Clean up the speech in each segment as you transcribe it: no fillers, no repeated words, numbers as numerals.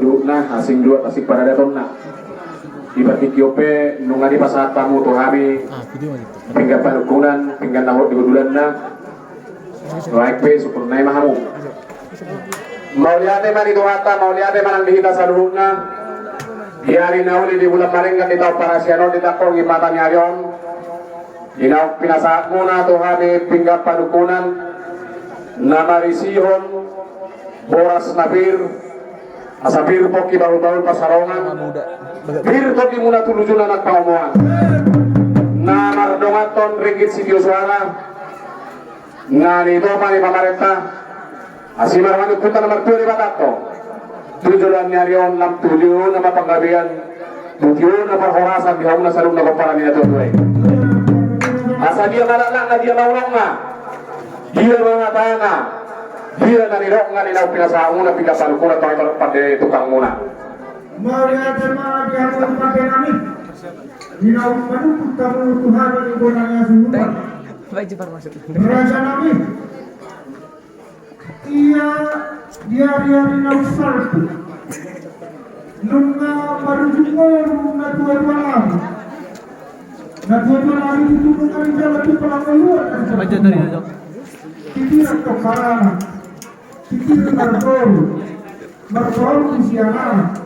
dulu na asing dua asik pada datang na ibat Kiope nunga di pasar tamu tuh hari pinggan panukunan pinggan nahut di gudulan na baik pe syukur naik mahamu mau lihat man itu hata mau lihat man ang dihita sa luhut na di hari nauli di bulan maringgan di tau parasiano di takong imatan ngayon inaw pinasaat muna tuh hari pinggan panukunan nama risihon boras nabir asabir poki baru-baru pasarongan bir toki muna tulujunan at paumuan na mardongaton ringgit si Dioswara na nito mani pamarenta asimar mani puta na magtuli batato tujulan niya riyon ng tulyo na mapanggabihan tulyo na parhorasan dihaw na salong na kumparan niya tuloy asa dia malala na dia maulong nga dia mga tanga dia nanirok nga nila pinasaon na pinasalukura tayo pada tukang muna Maulia terma dia pun pakai kami. Nina menukut kamu Tuhan yang gonanya semua. Baik cepat masuk. Raja Nabi. Dia Rina Usarku. Nunga marujungo nunga tua-tua lama. Na tua-tua lama itu mengalami jalan itu pelanguan. Baca dari itu. Kikira tokarana. Kikira margolu. Margolu usiana.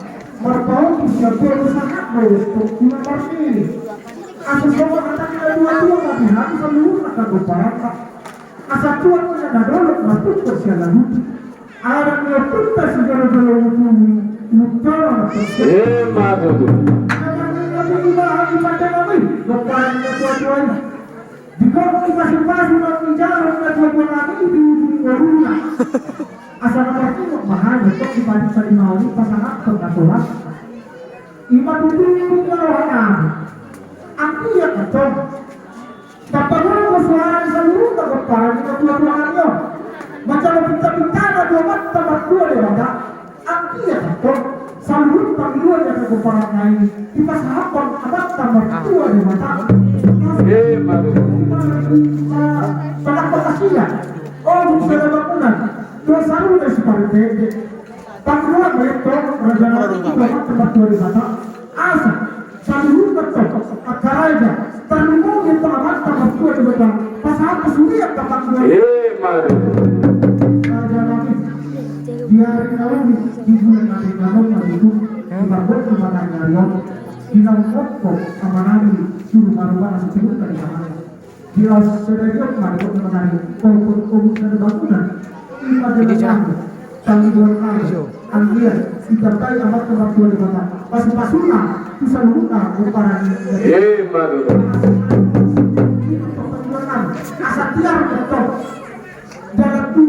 Marpau usia baru sangat untuk guna bersih. Asal semua kata kita dua-dua tapi harus seluruh kata berparata. Asal tuan punya dadolok masuk ke sialan hutu. Ada ngeputa segala dalam hutu mutara. madu tu Kami juga lagi pada kami. Lepas dua-duanya. Jika masing-masing mengejar dua-dua kami di ujung waruna. Asal mereka mahal untuk dibanding sering mau pasangan pengaturan iman itu orang aku ya kacau dapat suara seluruh dapat parang kita tuan-tuannya macam pinta-pinta dua mata berdua lewat aku ya kacau seluruh panggilan yang aku parang lain di pasangan abad tambah dua lewat madu pada pengasihan oh bisa bangunan dua saru dari separuh Tangguhan mereka rencana itu dapat tempat dua di sana. Asa seluruh betul akaraja terlalu kita amat tempat dua di sana. Pasal kesulitan tempat dua. madu Raja Nabi biar kau di bulan nanti kamu itu dibangun di mana nyarion di dalam sama Nabi suruh marubah sebelum dari sana. Bila sedekah marubah mengenai kau dari bangunan ini pada tanggungan kami, anggian, disertai amat tempat dua di kota. Pas-pasuna, bisa luka keparan. madu Asal tiar betul. Jangan tu.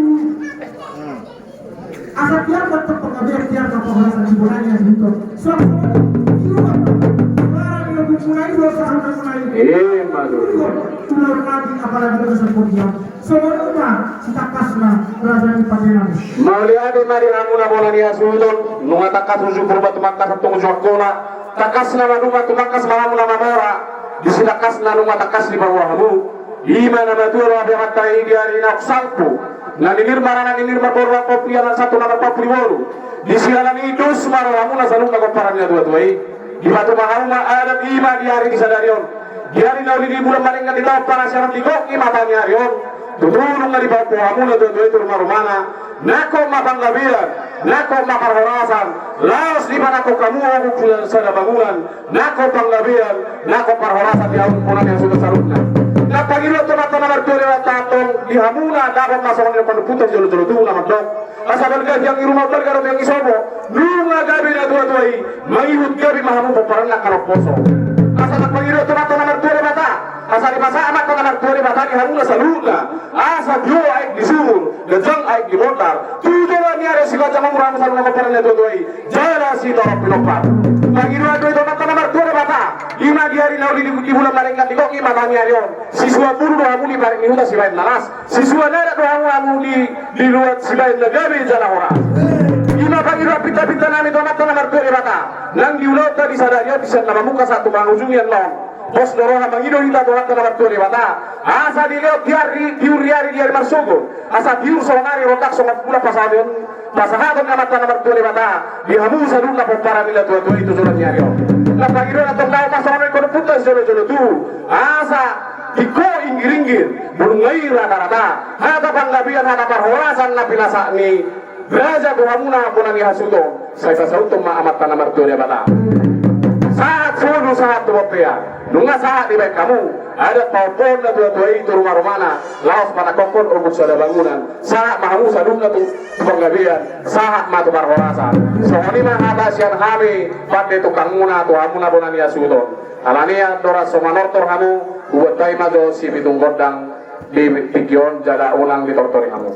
Asal tiar betul pengabian tiar kapolres sebenarnya itu. Soalnya yang mulai dua tahun mulai. madu Tular lagi apalagi kita sempurna. Semua kita kasna raja di Padang. Mauliade mari amuna bolani asudon nunga takas uju purba tumakas tong jokona takas na nunga tumakas mahamuna mamora disidakas na nunga takas di bawahmu ima na matur wa berata di hari naksalpu na ninir marana ninir maborwa kopiana satu nama papriwolu di sialan idus maramuna salunga komparannya dua-duai di batu mahamuna ada ima di hari disadarion di hari nauli di bulan maringkan di tahu para syarat digoki matanya harion tutulong nga di bawah hamuna dua-dua itu rumah-rumahna nako mapanggabilan nako maparhorasan laos di mana ko kamu bulan sada bangunan nako panggabilan nako parhorasan di ampunan yang sudah sarutna na pagilo tomato na martore wa tatong di hamuna dapat masuk ng panuputan jolo-jolo na magdok asabal ka yang irumah bergaro yang isobo lunga gabi na dua-duai mangihut gabi mahamu paparan na karoposo asal pagilo tomato na martore mata asal di masa amat ko na martore mata di hamuna sa luna asa dio aik di sumur gajang aik di motar tujuan niya rin siya jamang muramu sa luna paparan na dua-duai jala si dorok pinopar pagilo adoy tomato na martore mata lima di hari nauli di bulan maringkat di koki matanya rion siswa buru doa muli bareng minuta si baik nalas siswa nara doa muli di luar si baik nagabi jalan orang lima pagi doa pinta-pinta nami doa mata nomor 2 mata nang diulau tadi sadarnya bisa nama muka satu mangujung yang long bos doroha mangido hita doa nomor 2 mata asa di leo diari marsugo asa diur sonari rotak songat pula pasabion pasahaton amat na nomor 2 bata dihamu sadung na para nila tua itu suratnya yo na pagiro na tong pasangan ko putas jolo tu asa iko inggir-inggir bulungai rata-rata hada panggabian hada parhorasan na pilasa ni beraja buhamuna punani hasuto saya pasauto ma amat na nomor 2 bata saat sulu saat tuwapea nunga saat di baik kamu ada paupon na tua itu rumah-rumahna laos pada kokon ugut sada bangunan saat mahamu sadung na tu panggabian saat ma tu parhorasan so ni mah hada sian hami pande tukang muna tu hamuna punani hasuto alania dora somanortor kamu buat tay mado si bitung godang di pikion jala ulang di tortori kamu.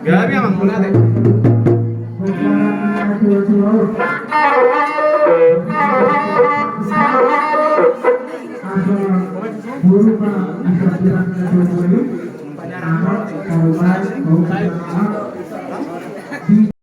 Gabi amang muna deh. Buru